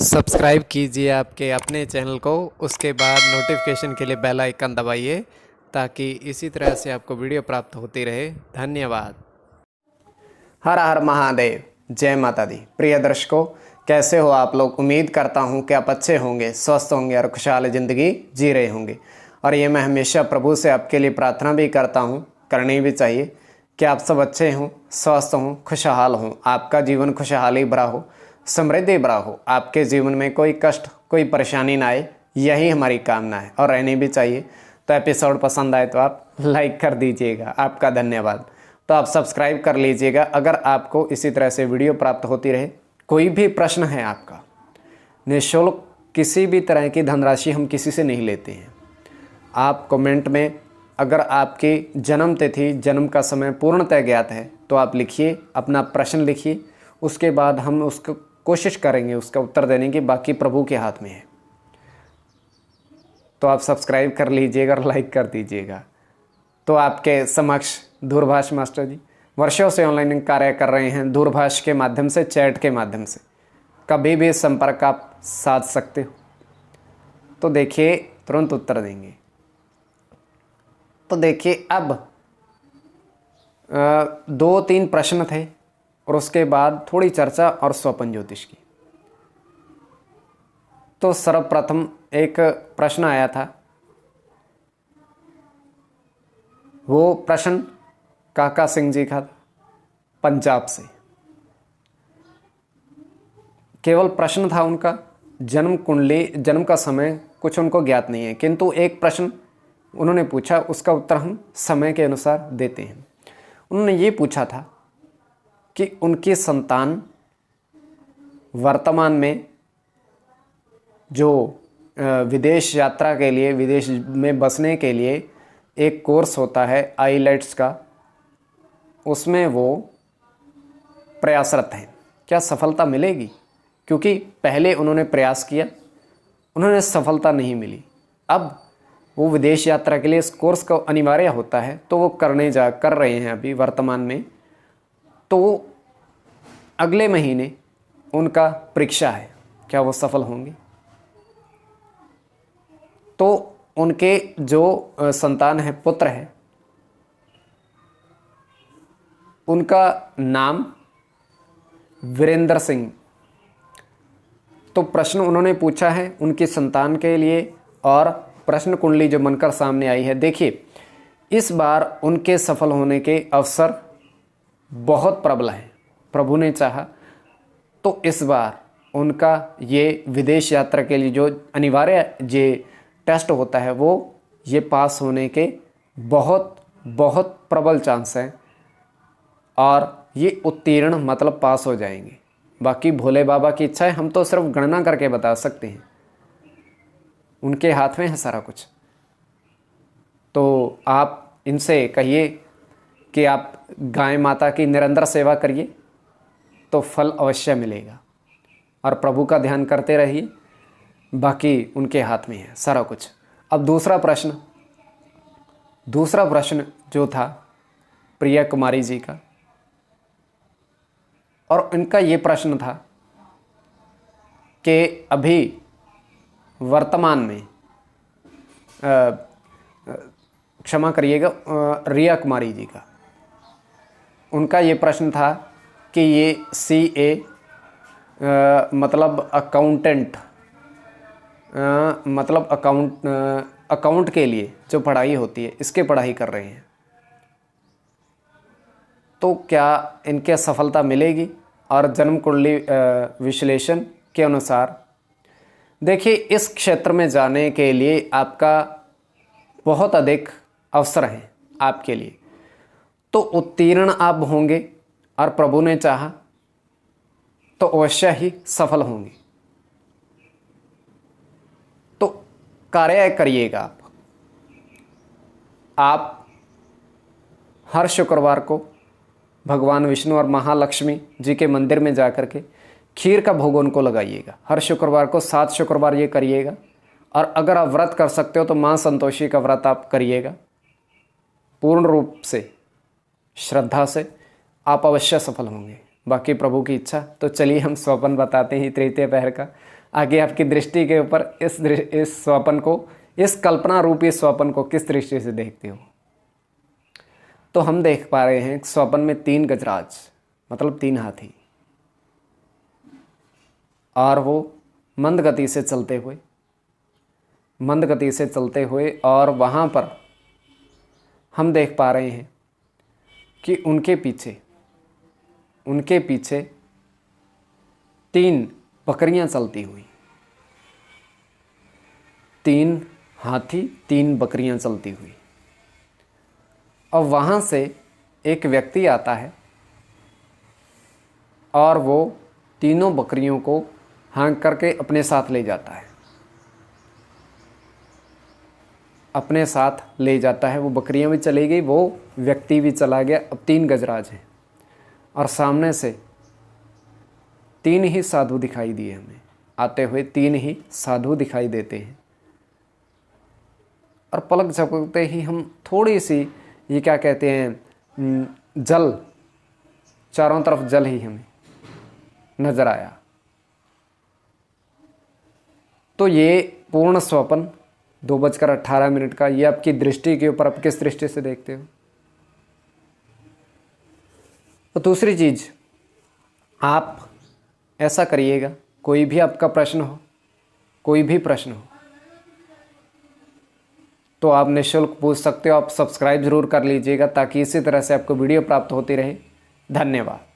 Subscribe कीजिए आपके अपने चैनल को, उसके बाद नोटिफिकेशन के लिए बेल आइकन दबाइए ताकि इसी तरह से आपको वीडियो प्राप्त होती रहे। धन्यवाद। हर हर महादेव, जय माता दी। प्रिय दर्शकों, कैसे हो आप लोग? उम्मीद करता हूँ कि आप अच्छे होंगे, स्वस्थ होंगे और खुशहाल ज़िंदगी जी रहे होंगे। और ये मैं हमेशा प्रभु से आपके लिए प्रार्थना भी करता हूँ, करनी भी चाहिए कि आप सब अच्छे हों, स्वस्थ हों, खुशहाल हों, आपका जीवन खुशहाली भरा हो, समृद्धि भरा हो, आपके जीवन में कोई कष्ट कोई परेशानी ना आए, यही हमारी कामना है और रहनी भी चाहिए। तो एपिसोड पसंद आए तो आप लाइक कर दीजिएगा, आपका धन्यवाद। तो आप सब्सक्राइब कर लीजिएगा अगर आपको इसी तरह से वीडियो प्राप्त होती रहे। कोई भी प्रश्न है आपका, निःशुल्क किसी भी तरह की धनराशि हम किसी से नहीं लेते हैं। आप कमेंट में अगर आपकी जन्म तिथि जन्म का समय पूर्णतः ज्ञात है तो आप लिखिए, अपना प्रश्न लिखिए, उसके बाद हम उसको कोशिश करेंगे उसका उत्तर देने की। बाकी प्रभु के हाथ में है। तो आप सब्सक्राइब कर लीजिएगा और लाइक कर दीजिएगा। तो आपके समक्ष दूरभाष मास्टर जी वर्षों से ऑनलाइन कार्य कर रहे हैं, दूरभाष के माध्यम से, चैट के माध्यम से, कभी भी संपर्क आप साध सकते हो। तो देखिए, तुरंत उत्तर देंगे। तो देखिए, अब 2-3 प्रश्न थे और उसके बाद थोड़ी चर्चा और स्वपन ज्योतिष की। तो सर्वप्रथम एक प्रश्न आया था, वो प्रश्न काका सिंह जी का, पंजाब से। केवल प्रश्न था उनका, जन्म कुंडली जन्म का समय कुछ उनको ज्ञात नहीं है, किंतु एक प्रश्न उन्होंने पूछा, उसका उत्तर हम समय के अनुसार देते हैं। उन्होंने ये पूछा था कि उनकी संतान वर्तमान में जो विदेश यात्रा के लिए, विदेश में बसने के लिए एक कोर्स होता है आईलेट्स का, उसमें वो प्रयासरत हैं। क्या सफलता मिलेगी? क्योंकि पहले उन्होंने प्रयास किया, उन्होंने सफलता नहीं मिली। अब वो विदेश यात्रा के लिए इस कोर्स का अनिवार्य होता है, तो वो कर रहे हैं अभी वर्तमान में। तो अगले महीने उनका परीक्षा है, क्या वो सफल होंगे? तो उनके जो संतान है, पुत्र है, उनका नाम वीरेंद्र सिंह। तो प्रश्न उन्होंने पूछा है उनकी संतान के लिए और प्रश्न कुंडली जो बनकर सामने आई है। देखिए, इस बार उनके सफल होने के अवसर बहुत प्रबल हैं। प्रभु ने चाहा तो इस बार उनका ये विदेश यात्रा के लिए जो अनिवार्य ये टेस्ट होता है, वो ये पास होने के बहुत बहुत प्रबल चांस हैं और ये उत्तीर्ण मतलब पास हो जाएंगे। बाकी भोले बाबा की इच्छा है, हम तो सिर्फ गणना करके बता सकते हैं, उनके हाथ में है सारा कुछ। तो आप इनसे कहिए कि आप गाय माता की निरंतर सेवा करिए तो फल अवश्य मिलेगा, और प्रभु का ध्यान करते रहिए, बाकी उनके हाथ में है सारा कुछ। अब दूसरा प्रश्न जो था प्रिया कुमारी जी का, और इनका ये प्रश्न था कि अभी वर्तमान में, क्षमा करिएगा, रिया कुमारी जी का, उनका ये प्रश्न था कि ये CA मतलब अकाउंटेंट, मतलब अकाउंट के लिए जो पढ़ाई होती है, इसके पढ़ाई कर रहे हैं। तो क्या इनके सफलता मिलेगी? और जन्म कुंडली विश्लेषण के अनुसार देखिए, इस क्षेत्र में जाने के लिए आपका बहुत अधिक अवसर हैं आपके लिए। तो उत्तीर्ण आप होंगे और प्रभु ने चाहा तो अवश्य ही सफल होंगे। तो कार्य करिएगा आप हर शुक्रवार को भगवान विष्णु और महालक्ष्मी जी के मंदिर में जाकर के खीर का भोग उनको लगाइएगा। हर शुक्रवार को 7 शुक्रवार ये करिएगा। और अगर आप व्रत कर सकते हो तो माँ संतोषी का व्रत आप करिएगा। पूर्ण रूप से श्रद्धा से आप अवश्य सफल होंगे। बाकी प्रभु की इच्छा। तो चलिए हम स्वप्न बताते हैं तृतीय पहर का। आगे आपकी दृष्टि के ऊपर इस स्वप्न को, इस कल्पना रूपी स्वप्न को किस दृष्टि से देखते हो। तो हम देख पा रहे हैं स्वप्न में 3 गजराज मतलब 3 हाथी, और वो मंद गति से चलते हुए, और वहाँ पर हम देख पा रहे हैं कि उनके पीछे 3 बकरियां चलती हुई, 3 हाथी 3 बकरियां चलती हुई, और वहाँ से एक व्यक्ति आता है और वो तीनों बकरियों को हाँक करके अपने साथ ले जाता है, वो बकरियां भी चली गई, वो व्यक्ति भी चला गया। अब 3 गजराज हैं और सामने से 3 ही साधु दिखाई दिए हमें आते हुए, 3 ही साधु दिखाई देते हैं। और पलक झपकते ही हम थोड़ी सी, ये क्या कहते हैं, जल, चारों तरफ जल ही हमें नजर आया। तो ये पूर्ण स्वप्न 2:18 का, ये आपकी दृष्टि के ऊपर आप किस दृष्टि से देखते हो। तो दूसरी चीज, आप ऐसा करिएगा, कोई भी आपका प्रश्न हो, तो आप निःशुल्क पूछ सकते हो। आप सब्सक्राइब जरूर कर लीजिएगा ताकि इसी तरह से आपको वीडियो प्राप्त होती रहे। धन्यवाद।